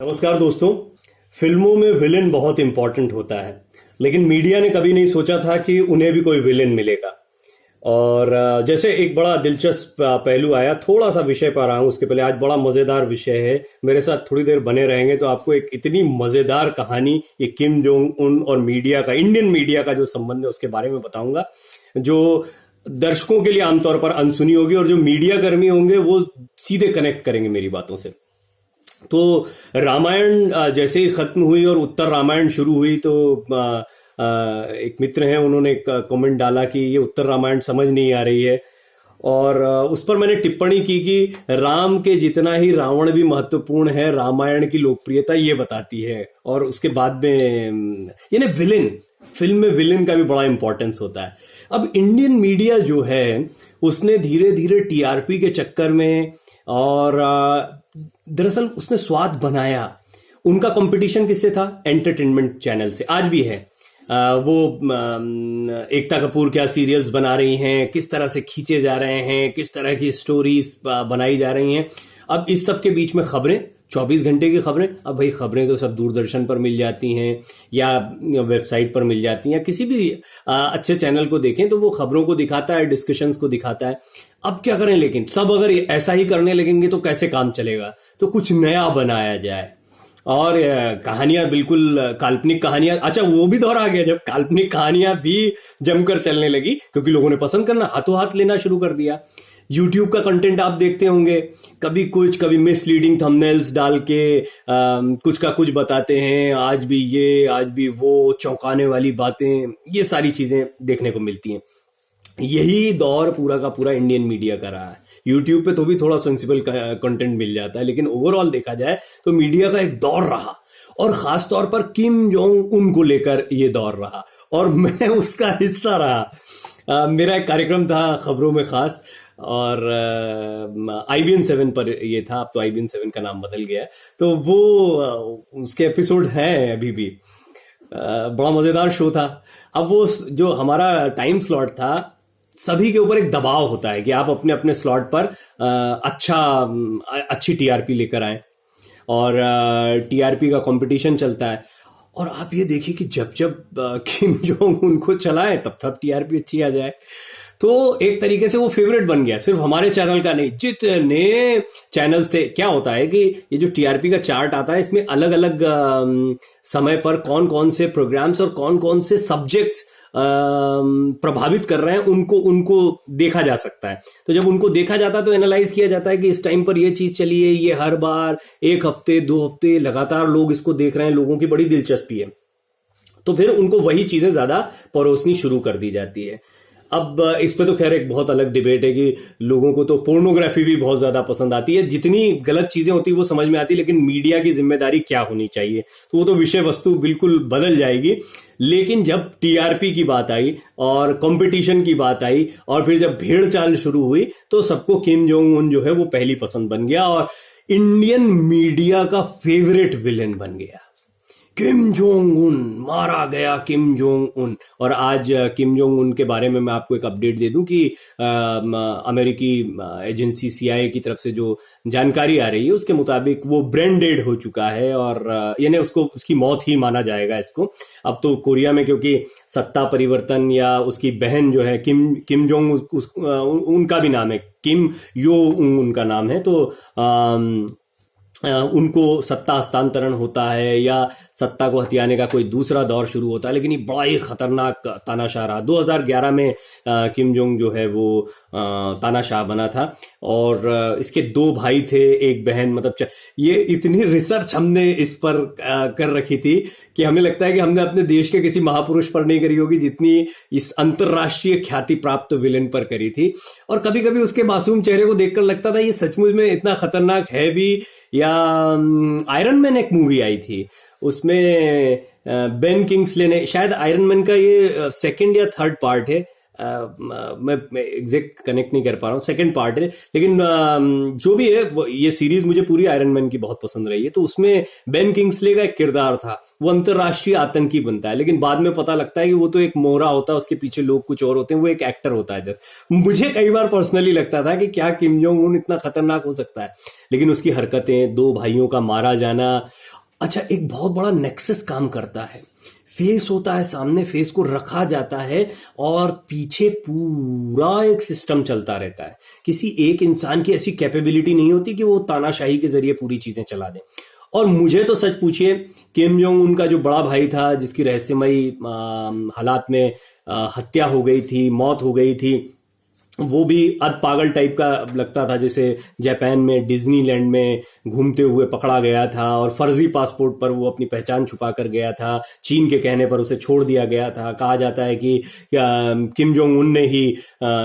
नमस्कार दोस्तों। फिल्मों में विलेन बहुत इंपॉर्टेंट होता है, लेकिन मीडिया ने कभी नहीं सोचा था कि उन्हें भी कोई विलेन मिलेगा। और जैसे एक बड़ा दिलचस्प पहलू आया, थोड़ा सा विषय पर आऊं उसके पहले, आज बड़ा मजेदार विषय है। मेरे साथ थोड़ी देर बने रहेंगे तो आपको एक इतनी मजेदार कहानी ये किम जोंग उन और मीडिया का, इंडियन मीडिया का जो संबंध है उसके बारे में बताऊंगा, जो दर्शकों के लिए आमतौर पर अनसुनी होगी और जो मीडिया कर्मी होंगे वो सीधे कनेक्ट करेंगे मेरी बातों से। तो रामायण जैसे ही खत्म हुई और उत्तर रामायण शुरू हुई तो एक मित्र हैं, उन्होंने एक कमेंट डाला कि ये उत्तर रामायण समझ नहीं आ रही है। और उस पर मैंने टिप्पणी की कि राम के जितना ही रावण भी महत्वपूर्ण है, रामायण की लोकप्रियता ये बताती है। और उसके बाद में यानी विलेन, फिल्म में विलेन का भी बड़ा इंपॉर्टेंस होता है। अब इंडियन मीडिया जो है उसने धीरे धीरे टीआरपी के चक्कर में और दरअसल उसने स्वाद बनाया। उनका कंपटीशन किससे था? एंटरटेनमेंट चैनल से, आज भी है। वो एकता कपूर क्या सीरियल्स बना रही हैं, किस तरह से खींचे जा रहे हैं, किस तरह की स्टोरीज बनाई जा रही हैं। अब इस सब के बीच में खबरें, 24 घंटे की खबरें। अब भाई खबरें तो सब दूरदर्शन पर मिल जाती हैं या वेबसाइट पर मिल जाती हैं, या किसी भी अच्छे चैनल को देखें तो वो खबरों को दिखाता है, डिस्कशंस को दिखाता है। अब क्या करें, लेकिन सब अगर ऐसा ही करने लगेंगे तो कैसे काम चलेगा? तो कुछ नया बनाया जाए। और कहानियां बिल्कुल काल्पनिक कहानियां, अच्छा वो भी दौर आ गया जब काल्पनिक कहानियां भी जमकर चलने लगी, क्योंकि लोगों ने पसंद करना, हाथों हाथ लेना शुरू कर दिया। यूट्यूब का कंटेंट आप देखते होंगे, कभी कुछ, कभी मिसलीडिंग थंबनेल्स डाल के कुछ का कुछ बताते हैं, आज भी ये, आज भी वो, चौंकाने वाली बातें, ये सारी चीजें देखने को मिलती हैं। यही दौर पूरा का पूरा इंडियन मीडिया का रहा है। यूट्यूब पे तो भी थोड़ा सेंसिबल कंटेंट मिल जाता है, लेकिन ओवरऑल देखा जाए तो मीडिया का एक दौर रहा, और खास तौर पर किम जोंग उन को लेकर ये दौर रहा, और मैं उसका हिस्सा रहा। मेरा एक कार्यक्रम था खबरों में खास, और IBN 7 पर ये था। अब तो IBN 7 का नाम बदल गया है, तो वो उसके एपिसोड हैं अभी भी। बड़ा मजेदार शो था। अब वो जो हमारा टाइम स्लॉट था, सभी के ऊपर एक दबाव होता है कि आप अपने अपने स्लॉट पर अच्छी टीआरपी लेकर आए, और टीआरपी का कंपटीशन चलता है। और आप ये देखिए कि जब जब किम जोंग उनको चलाए तब टीआरपी अच्छी आ जाए। तो एक तरीके से वो फेवरेट बन गया, सिर्फ हमारे चैनल का नहीं, जितने चैनल्स थे। क्या होता है कि ये जो टीआरपी का चार्ट आता है, इसमें अलग अलग समय पर कौन कौन से प्रोग्राम्स और कौन कौन से सब्जेक्ट्स प्रभावित कर रहे हैं, उनको देखा जा सकता है। तो जब उनको देखा जाता है तो एनालाइज किया जाता है कि इस टाइम पर ये चीज चली है, ये हर बार 1 हफ्ते 2 हफ्ते लगातार लोग इसको देख रहे हैं, लोगों की बड़ी दिलचस्पी है, तो फिर उनको वही चीजें ज्यादा परोसनी शुरू कर दी जाती है। अब इस पे तो खैर एक बहुत अलग डिबेट है कि लोगों को तो पोर्नोग्राफी भी बहुत ज्यादा पसंद आती है। जितनी गलत चीजें होती है वो समझ में आती है, लेकिन मीडिया की जिम्मेदारी क्या होनी चाहिए, तो वो तो विषय वस्तु बिल्कुल बदल जाएगी। लेकिन जब टीआरपी की बात आई और कंपटीशन की बात आई, और फिर जब भेड़ चाल शुरू हुई, तो सबको किम जोंग उन जो है वो पहली पसंद बन गया और इंडियन मीडिया का फेवरेट विलेन बन गया। किम जोंग उन मारा गया, किम जोंग उन। और आज किम जोंग उन के बारे में मैं आपको एक अपडेट दे दूं कि अमेरिकी एजेंसी CIA की तरफ से जो जानकारी आ रही है उसके मुताबिक वो ब्रेन डेड हो चुका है, और यानी उसकी मौत ही माना जाएगा इसको। अब तो कोरिया में, क्योंकि सत्ता परिवर्तन, या उसकी बहन जो है किम जोंग उनका भी नाम है, किम यो उंग उनका नाम है, तो उनको सत्ता हस्तांतरण होता है या सत्ता को हथियाने का कोई दूसरा दौर शुरू होता है। लेकिन ये बड़ा ही खतरनाक तानाशाह रहा। 2011 में किम जोंग जो है वो तानाशाह बना था, और इसके 2 भाई थे, एक बहन। मतलब ये इतनी रिसर्च हमने इस पर कर रखी थी कि हमें लगता है कि हमने अपने देश के किसी महापुरुष पर नहीं करी होगी जितनी इस अंतरराष्ट्रीय ख्याति प्राप्त विलेन पर करी थी। और कभी कभी उसके मासूम चेहरे को देखकर लगता था ये सचमुच में इतना खतरनाक है भी। या आयरन मैन एक मूवी आई थी, उसमें बेन किंग्सले ने, शायद आयरन मैन का ये 2nd या 3rd पार्ट है, मैं एग्जैक्ट कनेक्ट नहीं कर पा रहा हूँ, सेकंड पार्ट है, लेकिन जो भी है ये सीरीज मुझे पूरी आयरन मैन की बहुत पसंद रही है। तो उसमें बेन किंग्सले का एक किरदार था, वो अंतरराष्ट्रीय आतंकी बनता है, लेकिन बाद में पता लगता है कि वो तो एक मोहरा होता है, उसके पीछे लोग कुछ और होते हैं, वो एक एक्टर होता है। मुझे कई बार पर्सनली लगता था कि क्या किम जोंग उन इतना खतरनाक हो सकता है, लेकिन उसकी हरकतें, दो भाइयों का मारा जाना, अच्छा एक बहुत बड़ा नेक्सस काम करता है, फेस होता है सामने, फेस को रखा जाता है और पीछे पूरा एक सिस्टम चलता रहता है। किसी एक इंसान की ऐसी कैपेबिलिटी नहीं होती कि वो तानाशाही के जरिए पूरी चीजें चला दे। और मुझे तो सच पूछिए, किम जोंग उनका जो बड़ा भाई था जिसकी रहस्यमयी हालात में हत्या हो गई थी, मौत हो गई थी, वो भी अध पागल टाइप का लगता था, जैसे जापान में डिज्नीलैंड में घूमते हुए पकड़ा गया था और फर्जी पासपोर्ट पर वो अपनी पहचान छुपा कर गया था, चीन के कहने पर उसे छोड़ दिया गया था। कहा जाता है कि किम जोंग उन ने ही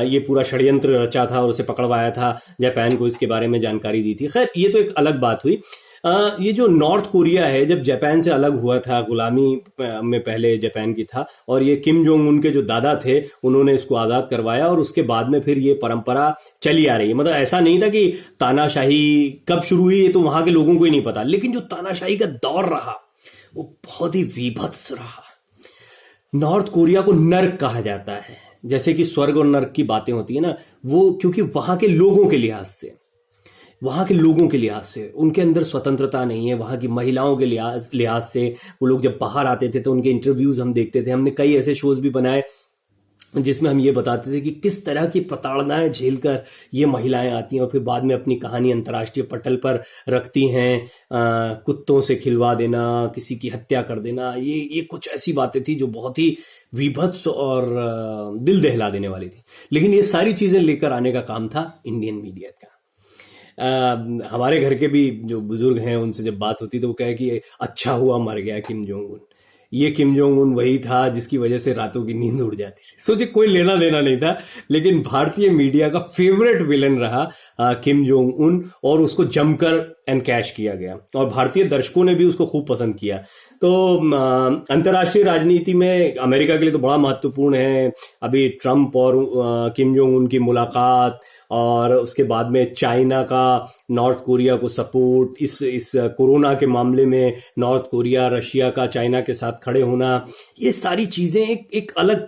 ये पूरा षड्यंत्र रचा था और उसे पकड़वाया था, जापान को इसके बारे में जानकारी दी थी। खैर ये तो एक अलग बात हुई। ये जो नॉर्थ कोरिया है, जब जापान से अलग हुआ था, गुलामी में पहले जापान की था, और ये किम जोंग उन के जो दादा थे उन्होंने इसको आजाद करवाया, और उसके बाद में फिर ये परंपरा चली आ रही है। मतलब ऐसा नहीं था कि तानाशाही कब शुरू हुई, ये तो वहां के लोगों को ही नहीं पता, लेकिन जो तानाशाही का दौर रहा वो बहुत ही वीभत्स रहा। नॉर्थ कोरिया को नर्क कहा जाता है, जैसे कि स्वर्ग और नर्क की बातें होती है ना, वो क्योंकि वहां के लोगों के लिहाज से, उनके अंदर स्वतंत्रता नहीं है। वहां की महिलाओं के लिहाज से वो लोग जब बाहर आते थे तो उनके इंटरव्यूज हम देखते थे। हमने कई ऐसे शोज भी बनाए जिसमें हम ये बताते थे कि किस तरह की प्रताड़नाएं झेलकर ये महिलाएं आती हैं और फिर बाद में अपनी कहानी अंतर्राष्ट्रीय पटल पर रखती हैं। कुत्तों से खिलवा देना, किसी की हत्या कर देना, ये कुछ ऐसी बातें थी जो बहुत ही विभत्स और दिल दहला देने वाली थी। लेकिन ये सारी चीजें लेकर आने का काम था इंडियन मीडिया का। हमारे घर के भी जो बुजुर्ग हैं उनसे जब बात होती तो वो कहे कि अच्छा हुआ मर गया किम जोंग उन। ये किम जोंग उन वही था जिसकी वजह से रातों की नींद उड़ जाती थी। सोचिए, कोई लेना देना नहीं था, लेकिन भारतीय मीडिया का फेवरेट विलन रहा किम जोंग उन, और उसको जमकर एनकैश किया गया और भारतीय दर्शकों ने भी उसको खूब पसंद किया। तो अंतर्राष्ट्रीय राजनीति में अमेरिका के लिए तो बड़ा महत्वपूर्ण है अभी ट्रंप और किम जोंग उन की मुलाकात, और उसके बाद में चाइना का नॉर्थ कोरिया को सपोर्ट, इस कोरोना के मामले में नॉर्थ कोरिया रशिया का चाइना के साथ खड़े होना, ये सारी चीजें एक अलग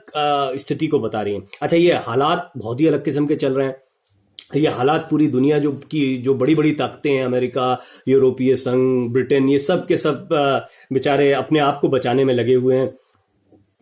स्थिति को बता रही हैं। अच्छा, ये हालात बहुत ही अलग किस्म के चल रहे हैं। ये हालात पूरी दुनिया जो बड़ी बड़ी ताकतें हैं, अमेरिका, यूरोपीय संघ, ब्रिटेन, ये सब के सब बेचारे अपने आप को बचाने में लगे हुए हैं।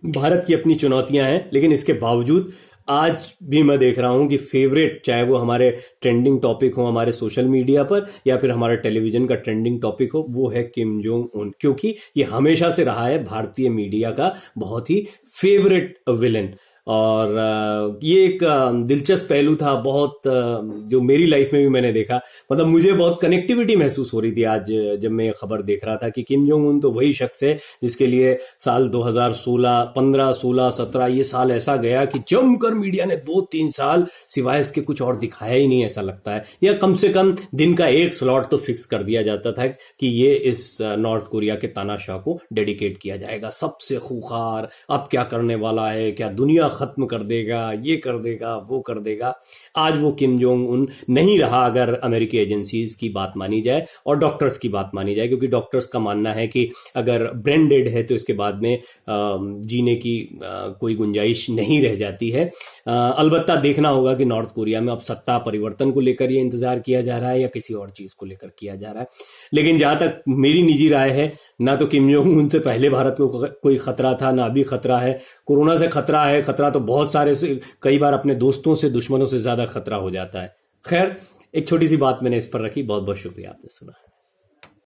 भारत की अपनी चुनौतियां हैं, लेकिन इसके बावजूद आज भी मैं देख रहा हूं कि फेवरेट, चाहे वो हमारे ट्रेंडिंग टॉपिक हो हमारे सोशल मीडिया पर या फिर हमारे टेलीविजन का ट्रेंडिंग टॉपिक हो, वो है किम जोंग उन, क्योंकि ये हमेशा से रहा है भारतीय मीडिया का बहुत ही फेवरेट विलेन। और ये एक दिलचस्प पहलू था बहुत, जो मेरी लाइफ में भी मैंने देखा। मतलब मुझे बहुत कनेक्टिविटी महसूस हो रही थी आज जब मैं ये खबर देख रहा था कि किम जोंग उन तो वही शख्स है जिसके लिए साल 2016, 15, 16, 17 ये साल ऐसा गया कि जमकर मीडिया ने 2-3 साल सिवाय इसके कुछ और दिखाया ही नहीं, ऐसा लगता है। या कम से कम दिन का एक स्लॉट तो फिक्स कर दिया जाता था कि ये इस नॉर्थ कोरिया के तानाशाह को डेडिकेट किया जाएगा, सबसे खूंखार, अब क्या करने वाला है, क्या दुनिया खत्म कर देगा, ये कर देगा, वो कर देगा। आज वो किम जोंग उन नहीं रहा अगर अमेरिकी एजेंसीज की बात मानी जाए और डॉक्टर्स की बात मानी जाए, क्योंकि डॉक्टर्स का मानना है कि अगर ब्रेन डेड है तो इसके बाद में जीने की कोई गुंजाइश नहीं रह जाती है। अलबत्ता देखना होगा कि नॉर्थ कोरिया में अब सत्ता परिवर्तन को लेकर ये इंतजार किया जा रहा है या किसी और चीज को लेकर किया जा रहा है। लेकिन जहां तक मेरी निजी राय है, ना तो किम जोंग उन से पहले भारत को कोई खतरा था, ना अभी खतरा है। कोरोना से खतरा है, खतरा तो बहुत सारे, कई बार अपने दोस्तों से, दुश्मनों से ज्यादा खतरा हो जाता है। खैर, एक छोटी सी बात मैंने इस पर रखी। बहुत बहुत शुक्रिया, आपने सुना।